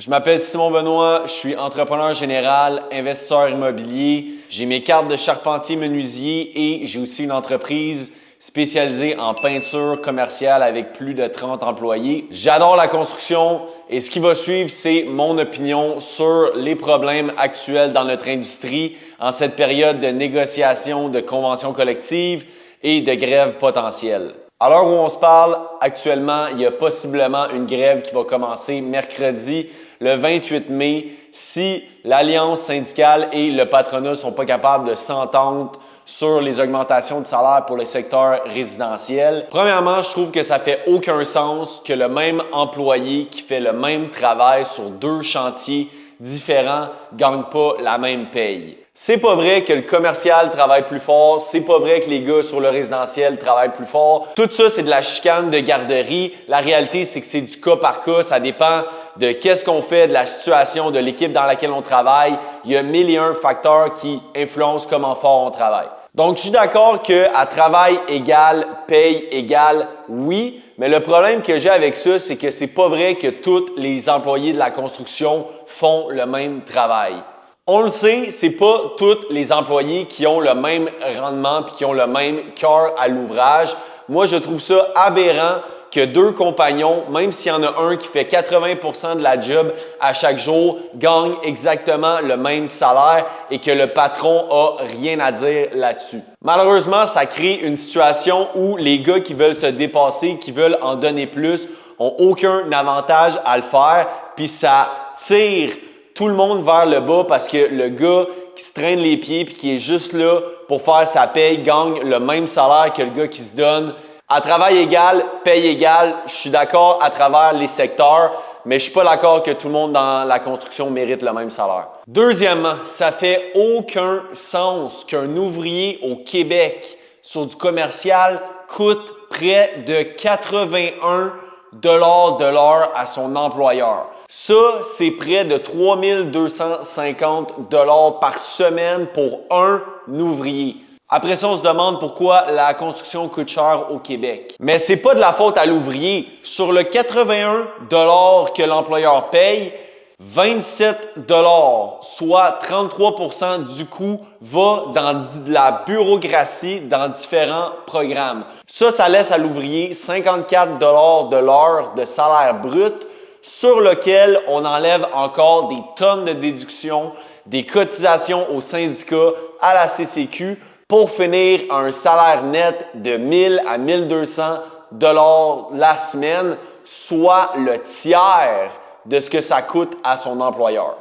Je m'appelle Simon Benoît, je suis entrepreneur général, investisseur immobilier. J'ai mes cartes de charpentier menuisier et j'ai aussi une entreprise spécialisée en peinture commerciale avec plus de 30 employés. J'adore la construction et ce qui va suivre, c'est mon opinion sur les problèmes actuels dans notre industrie en cette période de négociation de conventions collectives et de grèves potentielles. À l'heure où on se parle, actuellement, il y a possiblement une grève qui va commencer mercredi, le 28 mai, si l'Alliance syndicale et le patronat ne sont pas capables de s'entendre sur les augmentations de salaire pour le secteur résidentiel. Premièrement, je trouve que ça fait aucun sens que le même employé qui fait le même travail sur deux chantiers différents ne gagne pas la même paye. C'est pas vrai que le commercial travaille plus fort, c'est pas vrai que les gars sur le résidentiel travaillent plus fort. Tout ça, c'est de la chicane de garderie. La réalité, c'est que c'est du cas par cas. Ça dépend de qu'est-ce qu'on fait, de la situation, de l'équipe dans laquelle on travaille. Il y a 1001 facteurs qui influencent comment fort on travaille. Donc, je suis d'accord qu'à travail égal, paye égale, oui. Mais le problème que j'ai avec ça, c'est que c'est pas vrai que tous les employés de la construction font le même travail. On le sait, c'est pas tous les employés qui ont le même rendement puis qui ont le même cœur à l'ouvrage. Moi, je trouve ça aberrant que deux compagnons, même s'il y en a un qui fait 80% de la job à chaque jour, gagnent exactement le même salaire et que le patron a rien à dire là-dessus. Malheureusement, ça crée une situation où les gars qui veulent se dépasser, qui veulent en donner plus, ont aucun avantage à le faire, puis ça tire tout le monde vers le bas parce que le gars qui se traîne les pieds puis qui est juste là pour faire sa paye gagne le même salaire que le gars qui se donne. À travail égal, paye égale, je suis d'accord à travers les secteurs, mais je suis pas d'accord que tout le monde dans la construction mérite le même salaire. Deuxièmement, ça fait aucun sens qu'un ouvrier au Québec sur du commercial coûte près de 81 de l'heure à son employeur. Ça, c'est près de 3250 $ par semaine pour un ouvrier. Après ça, on se demande pourquoi la construction coûte cher au Québec. Mais c'est pas de la faute à l'ouvrier. Sur le 81 $ que l'employeur paye, 27 $, soit 33% du coût, va dans de la bureaucratie dans différents programmes. Ça laisse à l'ouvrier 54 $ de l'heure de salaire brut sur lequel on enlève encore des tonnes de déductions, des cotisations au syndicat, à la CCQ pour finir à un salaire net de 1000 à 1200 $ la semaine, soit le tiers de ce que ça coûte à son employeur.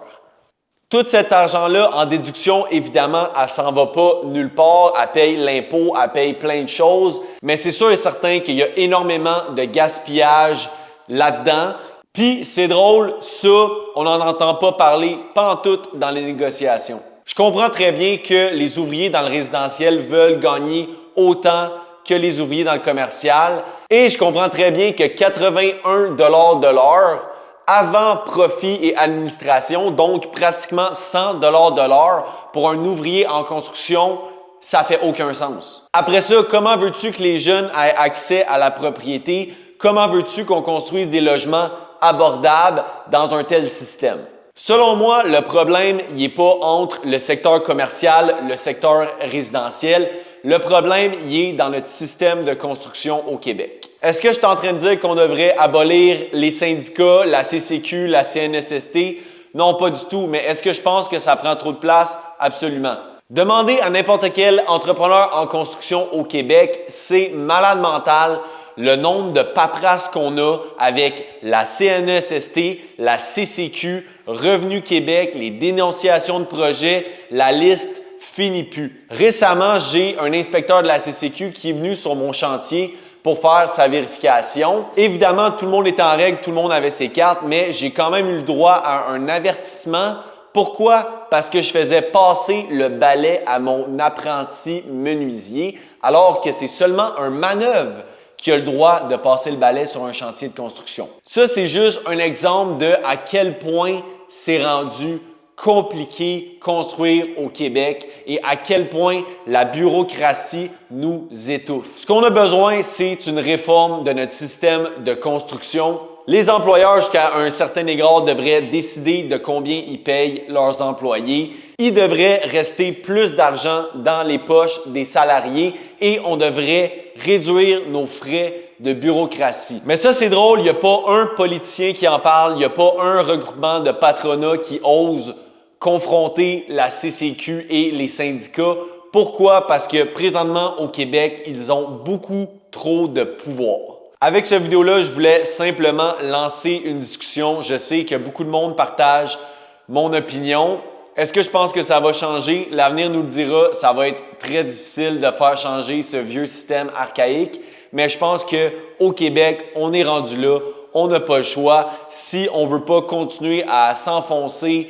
Tout cet argent-là, en déduction, évidemment, elle s'en va pas nulle part. Elle paye l'impôt, elle paye plein de choses. Mais c'est sûr et certain qu'il y a énormément de gaspillage là-dedans. Puis, c'est drôle, ça, on n'en entend pas parler pantoute dans les négociations. Je comprends très bien que les ouvriers dans le résidentiel veulent gagner autant que les ouvriers dans le commercial. Et je comprends très bien que 81 $ de l'heure, avant profit et administration, donc pratiquement 100 $ de l'heure pour un ouvrier en construction, ça fait aucun sens. Après ça, comment veux-tu que les jeunes aient accès à la propriété? Comment veux-tu qu'on construise des logements abordables dans un tel système? Selon moi, le problème, il n'est pas entre le secteur commercial, le secteur résidentiel. Le problème, il est dans notre système de construction au Québec. Est-ce que je suis en train de dire qu'on devrait abolir les syndicats, la CCQ, la CNSST? Non, pas du tout, mais est-ce que je pense que ça prend trop de place? Absolument. Demandez à n'importe quel entrepreneur en construction au Québec, c'est malade mental le nombre de paperasses qu'on a avec la CNSST, la CCQ, Revenu Québec, les dénonciations de projets, la liste finit plus. Récemment, j'ai un inspecteur de la CCQ qui est venu sur mon chantier pour faire sa vérification. Évidemment, tout le monde était en règle, tout le monde avait ses cartes, mais j'ai quand même eu le droit à un avertissement. Pourquoi? Parce que je faisais passer le balai à mon apprenti menuisier, alors que c'est seulement un manœuvre qui a le droit de passer le balai sur un chantier de construction. Ça, c'est juste un exemple de à quel point c'est rendu compliqué construire au Québec et à quel point la bureaucratie nous étouffe. Ce qu'on a besoin, c'est une réforme de notre système de construction Les employeurs, jusqu'à un certain égard, devraient décider de combien ils payent leurs employés. Il devrait rester plus d'argent dans les poches des salariés et on devrait réduire nos frais de bureaucratie. Mais ça, c'est drôle, il n'y a pas un politicien qui en parle, il n'y a pas un regroupement de patronat qui ose confronter la CCQ et les syndicats. Pourquoi? Parce que présentement au Québec, ils ont beaucoup trop de pouvoir. Avec cette vidéo-là, je voulais simplement lancer une discussion. Je sais que beaucoup de monde partage mon opinion. Est-ce que je pense que ça va changer? L'avenir nous le dira. Ça va être très difficile de faire changer ce vieux système archaïque. Mais je pense qu'au Québec, on est rendu là. On n'a pas le choix. Si on ne veut pas continuer à s'enfoncer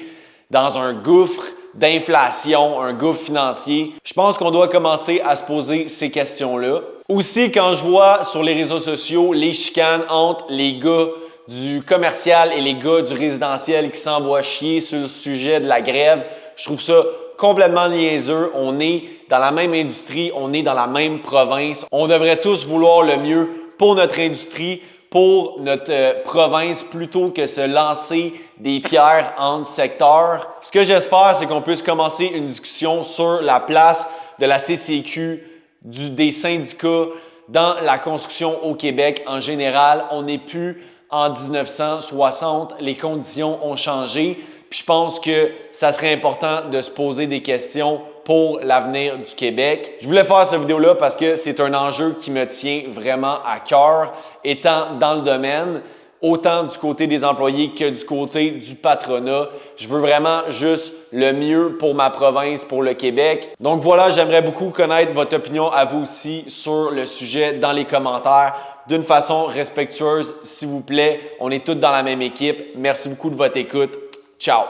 dans un gouffre d'inflation, un gouffre financier, je pense qu'on doit commencer à se poser ces questions-là. Aussi, quand je vois sur les réseaux sociaux les chicanes entre les gars du commercial et les gars du résidentiel qui s'envoient chier sur le sujet de la grève, je trouve ça complètement niaiseux. On est dans la même industrie, on est dans la même province. On devrait tous vouloir le mieux pour notre industrie, pour notre province, plutôt que se lancer des pierres entre secteurs. Ce que j'espère, c'est qu'on puisse commencer une discussion sur la place de la CCQ, des syndicats dans la construction au Québec en général. On n'est plus en 1960, les conditions ont changé. Puis je pense que ça serait important de se poser des questions pour l'avenir du Québec. Je voulais faire cette vidéo-là parce que c'est un enjeu qui me tient vraiment à cœur, étant dans le domaine, autant du côté des employés que du côté du patronat. Je veux vraiment juste le mieux pour ma province, pour le Québec. Donc voilà, j'aimerais beaucoup connaître votre opinion à vous aussi sur le sujet dans les commentaires. D'une façon respectueuse, s'il vous plaît. On est tous dans la même équipe. Merci beaucoup de votre écoute. Ciao!